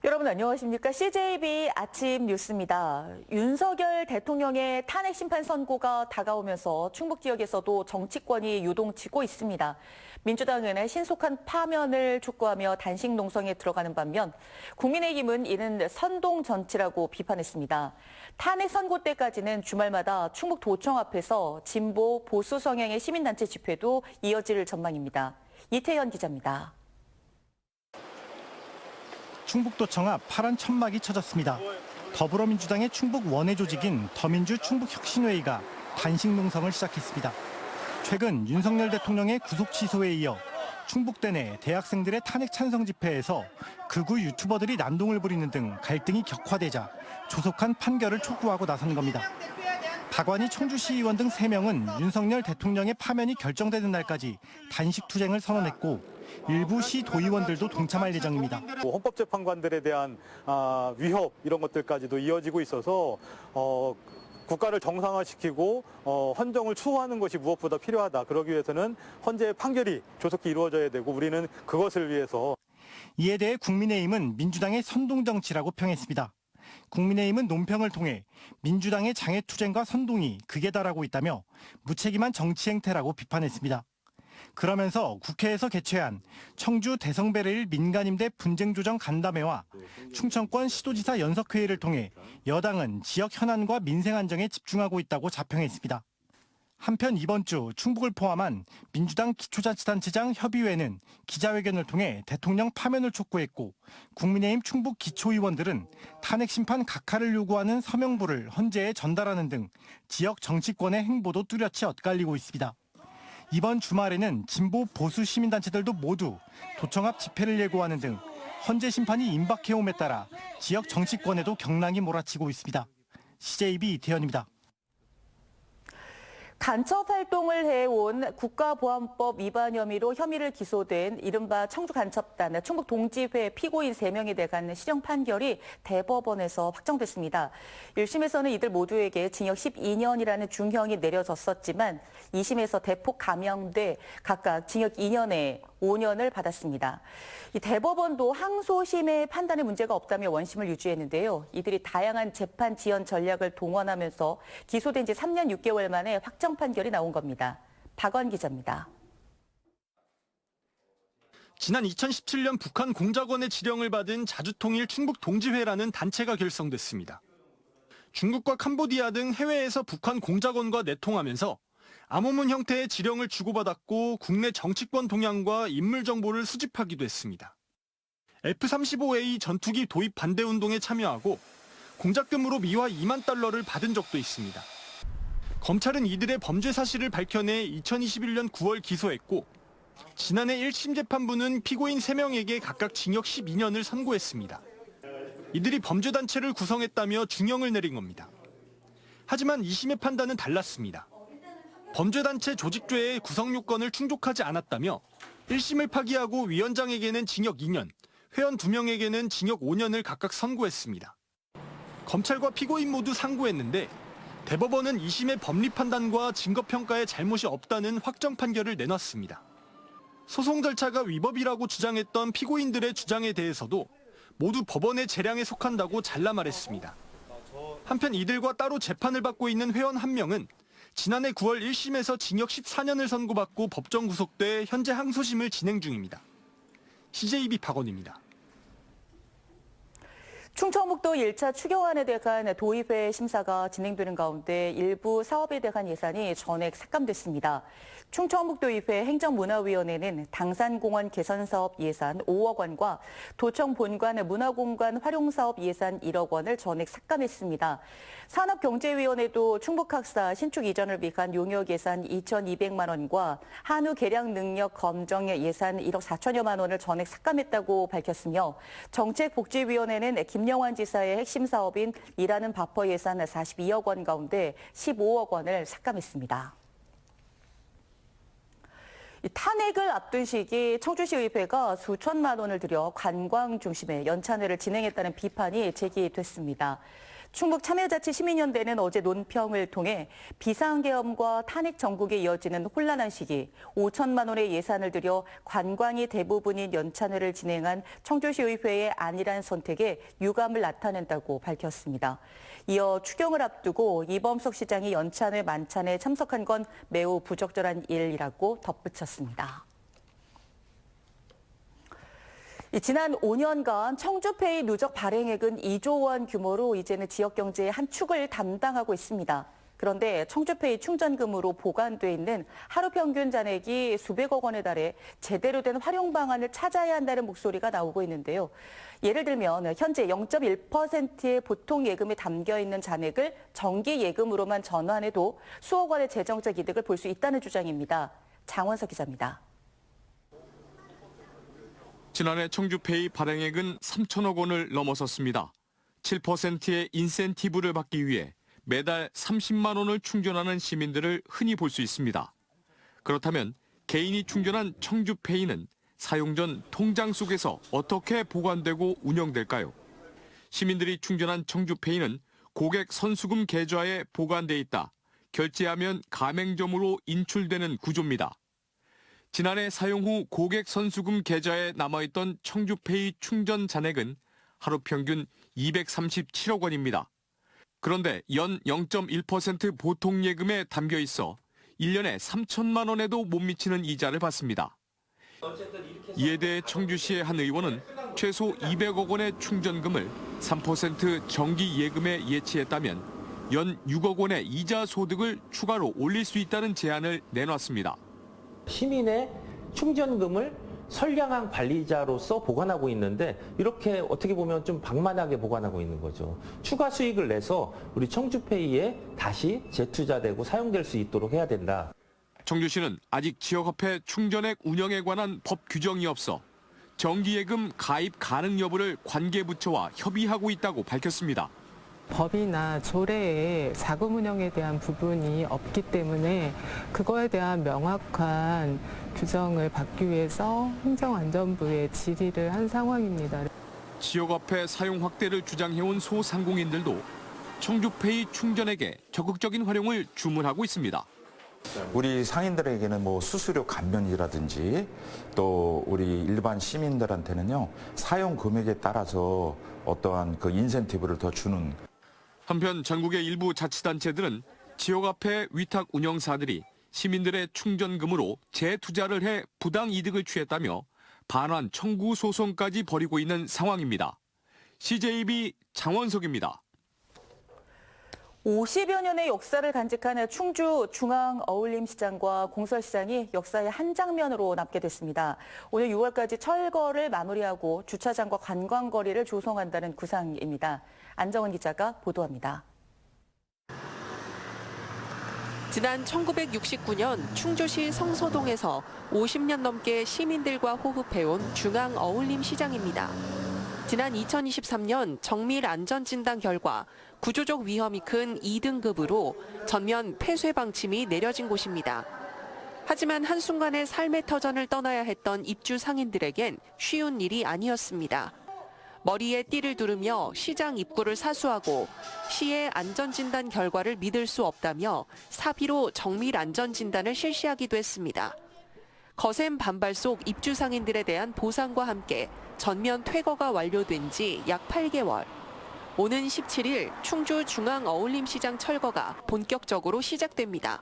여러분 안녕하십니까? CJB 아침 뉴스입니다. 윤석열 대통령의 탄핵 심판 선고가 다가오면서 충북 지역에서도 정치권이 요동치고 있습니다. 민주당은 신속한 파면을 촉구하며 단식 농성에 들어가는 반면 국민의힘은 이는 선동 정치라고 비판했습니다. 탄핵 선고 때까지는 주말마다 충북도청 앞에서 진보 보수 성향의 시민단체 집회도 이어질 전망입니다. 이태현 기자입니다. 충북도청 앞 파란 천막이 쳐졌습니다. 더불어민주당의 충북 원외 조직인 더민주 충북혁신회의가 단식 농성을 시작했습니다. 최근 윤석열 대통령의 구속 취소에 이어 충북대 내 대학생들의 탄핵 찬성 집회에서 극우 유튜버들이 난동을 부리는 등 갈등이 격화되자 조속한 판결을 촉구하고 나선 겁니다. 박완희 청주시의원 등 3명은 윤석열 대통령의 파면이 결정되는 날까지 단식 투쟁을 선언했고 일부 시 도의원들도 동참할 예정입니다. 헌법재판관들에 대한 위협 이런 것들까지도 이어지고 있어서 국가를 정상화시키고 헌정을 추구하는 것이 무엇보다 필요하다. 그러기 위해서는 헌재의 판결이 조속히 이루어져야 되고 우리는 그것을 위해서. 이에 대해 국민의힘은 민주당의 선동정치라고 평했습니다. 국민의힘은 논평을 통해 민주당의 장애투쟁과 선동이 극에 달하고 있다며 무책임한 정치 행태라고 비판했습니다. 그러면서 국회에서 개최한 청주 대성배레일 민간임대 분쟁조정 간담회와 충청권 시도지사 연석회의를 통해 여당은 지역 현안과 민생 안정에 집중하고 있다고 자평했습니다. 한편 이번 주 충북을 포함한 민주당 기초자치단체장 협의회는 기자회견을 통해 대통령 파면을 촉구했고 국민의힘 충북 기초의원들은 탄핵 심판 각하를 요구하는 서명부를 헌재에 전달하는 등 지역 정치권의 행보도 뚜렷이 엇갈리고 있습니다. 이번 주말에는 진보 보수 시민단체들도 모두 도청 앞 집회를 예고하는 등 헌재 심판이 임박해옴에 따라 지역 정치권에도 경랑이 몰아치고 있습니다. CJB 이태현입니다. 간첩 활동을 해온 국가보안법 위반 혐의로 혐의를 기소된 이른바 청주간첩단 충북 동지회 피고인 3명에 대한 실형 판결이 대법원에서 확정됐습니다. 1심에서는 이들 모두에게 징역 12년이라는 중형이 내려졌었지만 2심에서 대폭 감형돼 각각 징역 2년에 5년을 받았습니다. 이 대법원도 항소심의 판단에 문제가 없다며 원심을 유지했는데요. 이들이 다양한 재판 지연 전략을 동원하면서 기소된 지 3년 6개월 만에 확정 판결이 나온 겁니다. 박원 기자입니다. 지난 2017년 북한 공작원의 지령을 받은 자주통일 충북동지회라는 단체가 결성됐습니다. 중국과 캄보디아 등 해외에서 북한 공작원과 내통하면서 암호문 형태의 지령을 주고받았고 국내 정치권 동향과 인물 정보를 수집하기도 했습니다. F-35A 전투기 도입 반대 운동에 참여하고 공작금으로 미화 2만 달러를 받은 적도 있습니다. 검찰은 이들의 범죄 사실을 밝혀내 2021년 9월 기소했고 지난해 1심 재판부는 피고인 3명에게 각각 징역 12년을 선고했습니다. 이들이 범죄단체를 구성했다며 중형을 내린 겁니다. 하지만 2심의 판단은 달랐습니다. 범죄단체 조직죄의 구성 요건을 충족하지 않았다며 1심을 파기하고 위원장에게는 징역 2년, 회원 2명에게는 징역 5년을 각각 선고했습니다. 검찰과 피고인 모두 상고했는데 대법원은 2심의 법리 판단과 증거평가에 잘못이 없다는 확정 판결을 내놨습니다. 소송 절차가 위법이라고 주장했던 피고인들의 주장에 대해서도 모두 법원의 재량에 속한다고 잘라 말했습니다. 한편 이들과 따로 재판을 받고 있는 회원 1명은 지난해 9월 1심에서 징역 14년을 선고받고 법정 구속돼 현재 항소심을 진행 중입니다. CJB 박원입니다. 충청북도 1차 추경안에 대한 도의회 심사가 진행되는 가운데 일부 사업에 대한 예산이 전액 삭감됐습니다. 충청북도의회 행정문화위원회는 당산공원 개선사업 예산 5억 원과 도청 본관 문화공간 활용사업 예산 1억 원을 전액 삭감했습니다. 산업경제위원회도 충북학사 신축 이전을 위한 용역 예산 2,200만 원과 한우 개량 능력 검정 예산 1억 4천여만 원을 전액 삭감했다고 밝혔으며 정책복지위원회는 김영환 지사의 핵심 사업인 일하는 바퍼 예산 42억 원 가운데 15억 원을 삭감했습니다. 탄핵을 앞둔 시기 청주시의회가 수천만 원을 들여 관광 중심의 연찬회를 진행했다는 비판이 제기됐습니다. 충북참여자치시민연대는 어제 논평을 통해 비상계엄과 탄핵 정국에 이어지는 혼란한 시기 5천만 원의 예산을 들여 관광이 대부분인 연찬회를 진행한 청주시의회의 안일한 선택에 유감을 나타낸다고 밝혔습니다. 이어 추경을 앞두고 이범석 시장이 연찬회 만찬에 참석한 건 매우 부적절한 일이라고 덧붙였습니다. 지난 5년간 청주페이 누적 발행액은 2조 원 규모로 이제는 지역 경제의 한 축을 담당하고 있습니다. 그런데 청주페이 충전금으로 보관돼 있는 하루 평균 잔액이 수백억 원에 달해 제대로 된 활용 방안을 찾아야 한다는 목소리가 나오고 있는데요. 예를 들면 현재 0.1%의 보통 예금에 담겨 있는 잔액을 정기 예금으로만 전환해도 수억 원의 재정적 이득을 볼 수 있다는 주장입니다. 장원석 기자입니다. 지난해 청주페이 발행액은 3천억 원을 넘어섰습니다. 7%의 인센티브를 받기 위해 매달 30만 원을 충전하는 시민들을 흔히 볼 수 있습니다. 그렇다면 개인이 충전한 청주페이는 사용 전 통장 속에서 어떻게 보관되고 운영될까요? 시민들이 충전한 청주페이는 고객 선수금 계좌에 보관돼 있다. 결제하면 가맹점으로 인출되는 구조입니다. 지난해 사용 후 고객 선수금 계좌에 남아있던 청주페이 충전 잔액은 하루 평균 237억 원입니다. 그런데 연 0.1% 보통 예금에 담겨 있어 1년에 3천만 원에도 못 미치는 이자를 받습니다. 이에 대해 청주시의 한 의원은 최소 200억 원의 충전금을 3% 정기 예금에 예치했다면 연 6억 원의 이자 소득을 추가로 올릴 수 있다는 제안을 내놨습니다. 시민의 충전금을 선량한 관리자로서 보관하고 있는데 이렇게 어떻게 보면 좀 방만하게 보관하고 있는 거죠. 추가 수익을 내서 우리 청주페이에 다시 재투자되고 사용될 수 있도록 해야 된다. 청주시는 아직 지역화폐 충전액 운영에 관한 법 규정이 없어 정기예금 가입 가능 여부를 관계부처와 협의하고 있다고 밝혔습니다. 법이나 조례에 자금 운영에 대한 부분이 없기 때문에 그거에 대한 명확한 규정을 받기 위해서 행정안전부에 질의를 한 상황입니다. 지역화폐 사용 확대를 주장해온 소상공인들도 청주페이 충전액의 적극적인 활용을 주문하고 있습니다. 우리 상인들에게는 뭐 수수료 감면이라든지 또 우리 일반 시민들한테는요 사용 금액에 따라서 어떠한 그 인센티브를 더 주는. 한편 전국의 일부 자치단체들은 지역화폐 위탁 운영사들이 시민들의 충전금으로 재투자를 해 부당 이득을 취했다며 반환 청구 소송까지 벌이고 있는 상황입니다. CJB 장원석입니다. 50여 년의 역사를 간직한 충주 중앙어울림시장과 공설시장이 역사의 한 장면으로 남게 됐습니다. 오늘 6월까지 철거를 마무리하고 주차장과 관광거리를 조성한다는 구상입니다. 안정은 기자가 보도합니다. 지난 1969년 충주시 성소동에서 50년 넘게 시민들과 호흡해온 중앙어울림시장입니다. 지난 2023년 정밀 안전진단 결과 구조적 위험이 큰 2등급으로 전면 폐쇄 방침이 내려진 곳입니다. 하지만 한순간에 삶의 터전을 떠나야 했던 입주 상인들에겐 쉬운 일이 아니었습니다. 머리에 띠를 두르며 시장 입구를 사수하고 시의 안전진단 결과를 믿을 수 없다며 사비로 정밀 안전진단을 실시하기도 했습니다. 거센 반발 속 입주 상인들에 대한 보상과 함께 전면 퇴거가 완료된 지 약 8개월. 오는 17일 충주 중앙어울림시장 철거가 본격적으로 시작됩니다.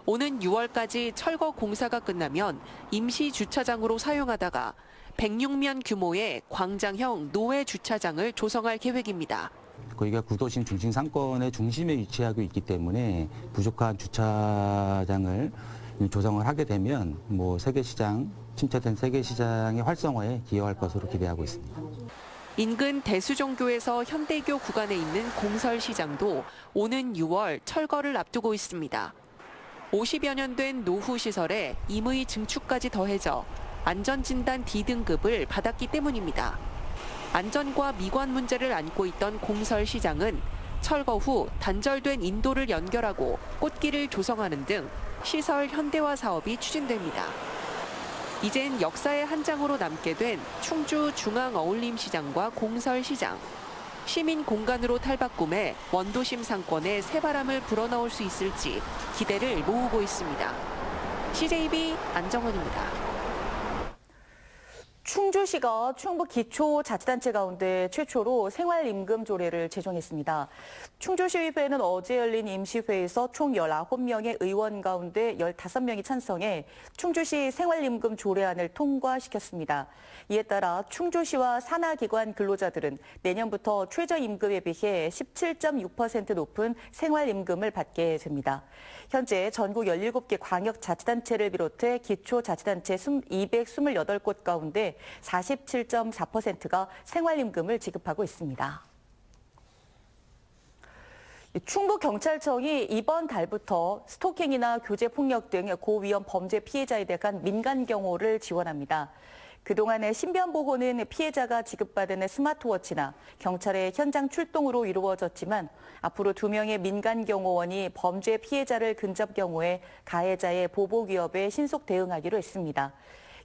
오는 6월까지 철거 공사가 끝나면 임시 주차장으로 사용하다가 106면 규모의 광장형 노회 주차장을 조성할 계획입니다. 거기가 구도심 중심 상권의 중심에 위치하고 있기 때문에 부족한 주차장을 조성을 하게 되면 세계시장, 침체된 세계시장의 활성화에 기여할 것으로 기대하고 있습니다. 인근 대수종교에서 현대교 구간에 있는 공설시장도 오는 6월 철거를 앞두고 있습니다. 50여 년 된 노후 시설에 임의 증축까지 더해져 안전진단 D등급을 받았기 때문입니다. 안전과 미관 문제를 안고 있던 공설시장은 철거 후 단절된 인도를 연결하고 꽃길을 조성하는 등 시설 현대화 사업이 추진됩니다. 이젠 역사의 한 장으로 남게 된 충주 중앙어울림시장과 공설시장. 시민 공간으로 탈바꿈해 원도심 상권에 새바람을 불어넣을 수 있을지 기대를 모으고 있습니다. CJB 안정원입니다. 충주시가 충북 기초자치단체 가운데 최초로 생활임금 조례를 제정했습니다. 충주시의회는 어제 열린 임시회에서 총 19명의 의원 가운데 15명이 찬성해 충주시 생활임금 조례안을 통과시켰습니다. 이에 따라 충주시와 산하기관 근로자들은 내년부터 최저임금에 비해 17.6% 높은 생활임금을 받게 됩니다. 현재 전국 17개 광역자치단체를 비롯해 기초자치단체 228곳 가운데 47.4%가 생활임금을 지급하고 있습니다. 충북경찰청이 이번 달부터 스토킹이나 교제폭력 등 고위험 범죄 피해자에 대한 민간 경호를 지원합니다. 그동안의 신변보호는 피해자가 지급받은 스마트워치나 경찰의 현장 출동으로 이루어졌지만 앞으로 2명의 민간 경호원이 범죄 피해자를 근접 경호해 가해자의 보복 위협에 신속 대응하기로 했습니다.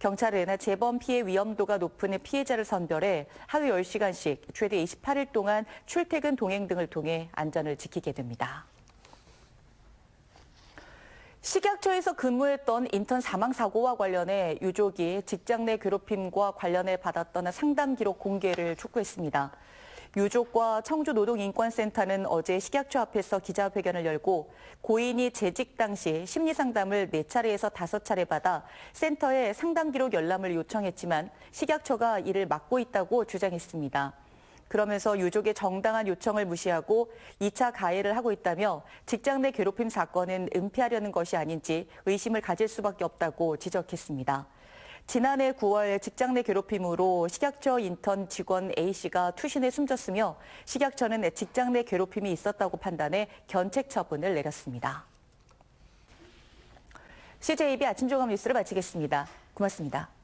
경찰은 재범 피해 위험도가 높은 피해자를 선별해 하루 10시간씩 최대 28일 동안 출퇴근 동행 등을 통해 안전을 지키게 됩니다. 식약처에서 근무했던 인턴 사망 사고와 관련해 유족이 직장 내 괴롭힘과 관련해 받았던 상담 기록 공개를 촉구했습니다. 유족과 청주노동인권센터는 어제 식약처 앞에서 기자회견을 열고 고인이 재직 당시 심리상담을 4차례에서 5차례 받아 센터에 상담 기록 열람을 요청했지만 식약처가 이를 막고 있다고 주장했습니다. 그러면서 유족의 정당한 요청을 무시하고 2차 가해를 하고 있다며 직장 내 괴롭힘 사건은 은폐하려는 것이 아닌지 의심을 가질 수밖에 없다고 지적했습니다. 지난해 9월 직장 내 괴롭힘으로 식약처 인턴 직원 A씨가 투신해 숨졌으며 식약처는 직장 내 괴롭힘이 있었다고 판단해 견책 처분을 내렸습니다. CJB 아침 종합 뉴스를 마치겠습니다. 고맙습니다.